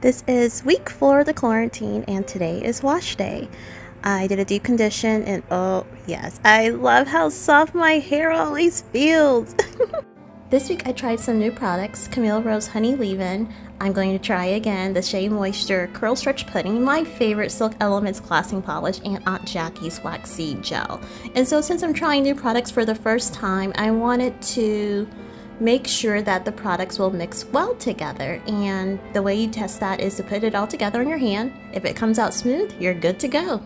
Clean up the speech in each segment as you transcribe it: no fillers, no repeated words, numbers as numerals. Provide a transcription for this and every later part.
This is week 4 of the quarantine, and today is wash day. I did a deep condition, and oh yes, I love how soft my hair always feels. This week I tried some new products, Camille Rose Honey Leave-In. I'm going to try again the Shea Moisture Curl Stretch Pudding, my favorite Silk Elements Glossing Polish, and Aunt Jackie's Waxseed Gel. And so since I'm trying new products for the first time, I wanted to make sure that the products will mix well together, and the way you test that is to put it all together on your hand. If it comes out smooth, you're good to go.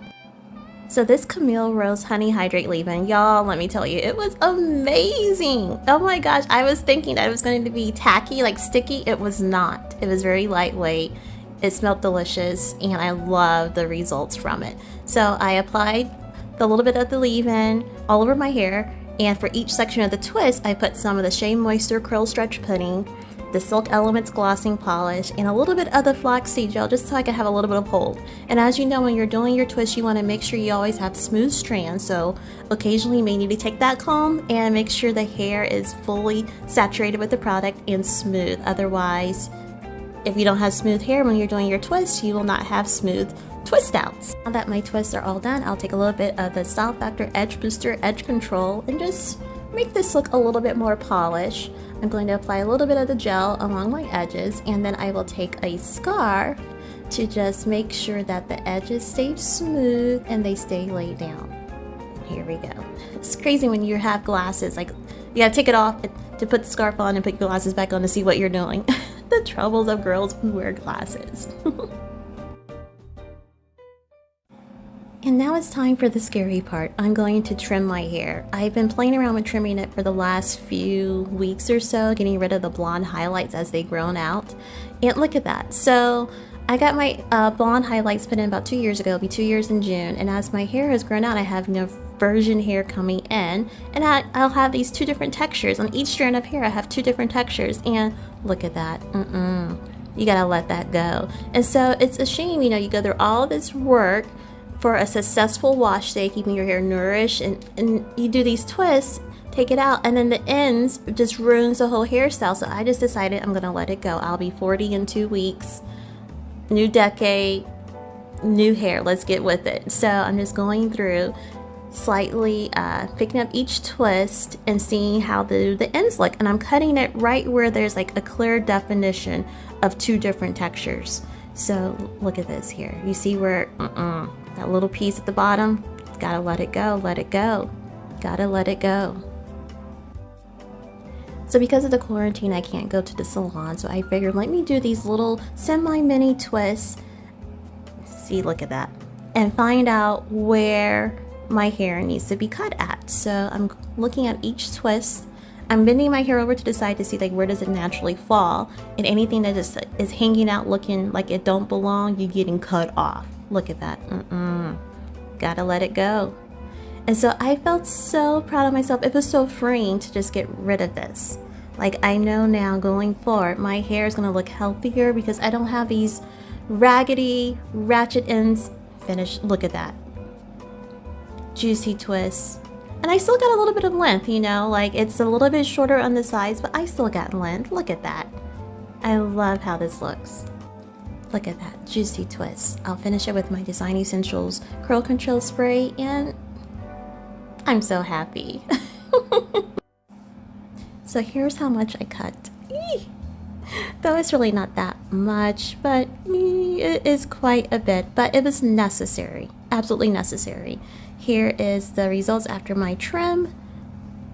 So this Camille Rose Honey Hydrate Leave-In, y'all, let me tell you, it was amazing. Oh my gosh, I was thinking that it was going to be tacky, like sticky. It was not. It was very lightweight. It smelled delicious, and I love the results from it. So I applied the little bit of the leave-in all over my hair, and for each section of the twist, I put some of the Shea Moisture Curl Stretch Pudding, the Silk Elements Glossing Polish, and a little bit of the Flaxseed Gel, just so I can have a little bit of hold. And as you know, when you're doing your twist, you want to make sure you always have smooth strands, so occasionally you may need to take that comb and make sure the hair is fully saturated with the product and smooth. Otherwise, if you don't have smooth hair when you're doing your twist, you will not have smooth twist outs. Now that my twists are all done, I'll take a little bit of the Style Factor Edge Booster Edge Control and just make this look a little bit more polished. I'm going to apply a little bit of the gel along my edges, and then I will take a scarf to just make sure that the edges stay smooth and they stay laid down. Here we go. It's crazy when you have glasses, like you gotta take it off to put the scarf on and put your glasses back on to see what you're doing. The troubles of girls who wear glasses. And now it's time for the scary part. I'm going to trim my hair. I've been playing around with trimming it for the last few weeks or so, getting rid of the blonde highlights as they've grown out. And look at that. So I got my blonde highlights put in about 2 years ago. It'll be 2 years in June. And as my hair has grown out, I have virgin hair coming in. And I'll have these two different textures. On each strand of hair, I have two different textures. And look at that. You gotta let that go. And so it's a shame, you know, you go through all this work for a successful wash day, keeping your hair nourished, and you do these twists, take it out, and then the ends just ruins the whole hairstyle. So I just decided I'm gonna let it go. I'll be 40 in 2 weeks, new decade, new hair, let's get with it. So I'm just going through slightly picking up each twist and seeing how the ends look, and I'm cutting it right where there's like a clear definition of two different textures. So look at this here. You see where that little piece at the bottom? Gotta let it go, let it go. Gotta let it go. So because of the quarantine, I can't go to the salon, so I figured let me do these little semi-mini twists. See, look at that. And find out where my hair needs to be cut at. So I'm looking at each twist. I'm bending my hair over to the side to see like where does it naturally fall, and anything that just is hanging out looking like it don't belong, you're getting cut off. Look at that. Gotta let it go. And so I felt so proud of myself. It was so freeing to just get rid of this. Like, I know now going forward my hair is gonna look healthier because I don't have these raggedy ratchet ends. Finished. Look at that. Juicy twists. And I still got a little bit of length, you know, like it's a little bit shorter on the sides, but I still got length. Look at that. I love how this looks. Look at that, juicy twist. I'll finish it with my Design Essentials Curl Control Spray, and I'm so happy. So here's how much I cut. Though it's really not that much, but it is quite a bit, but it was necessary, absolutely necessary. Here is the results after my trim.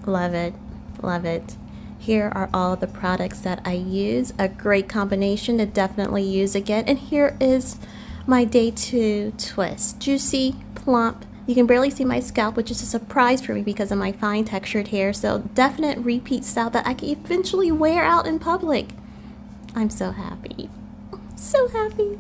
Love it, love it. Here are all the products that I use, a great combination to definitely use again. And here is my day 2 twist, juicy, plump. You can barely see my scalp, which is a surprise for me because of my fine textured hair. So definite repeat style that I can eventually wear out in public. I'm so happy, so happy.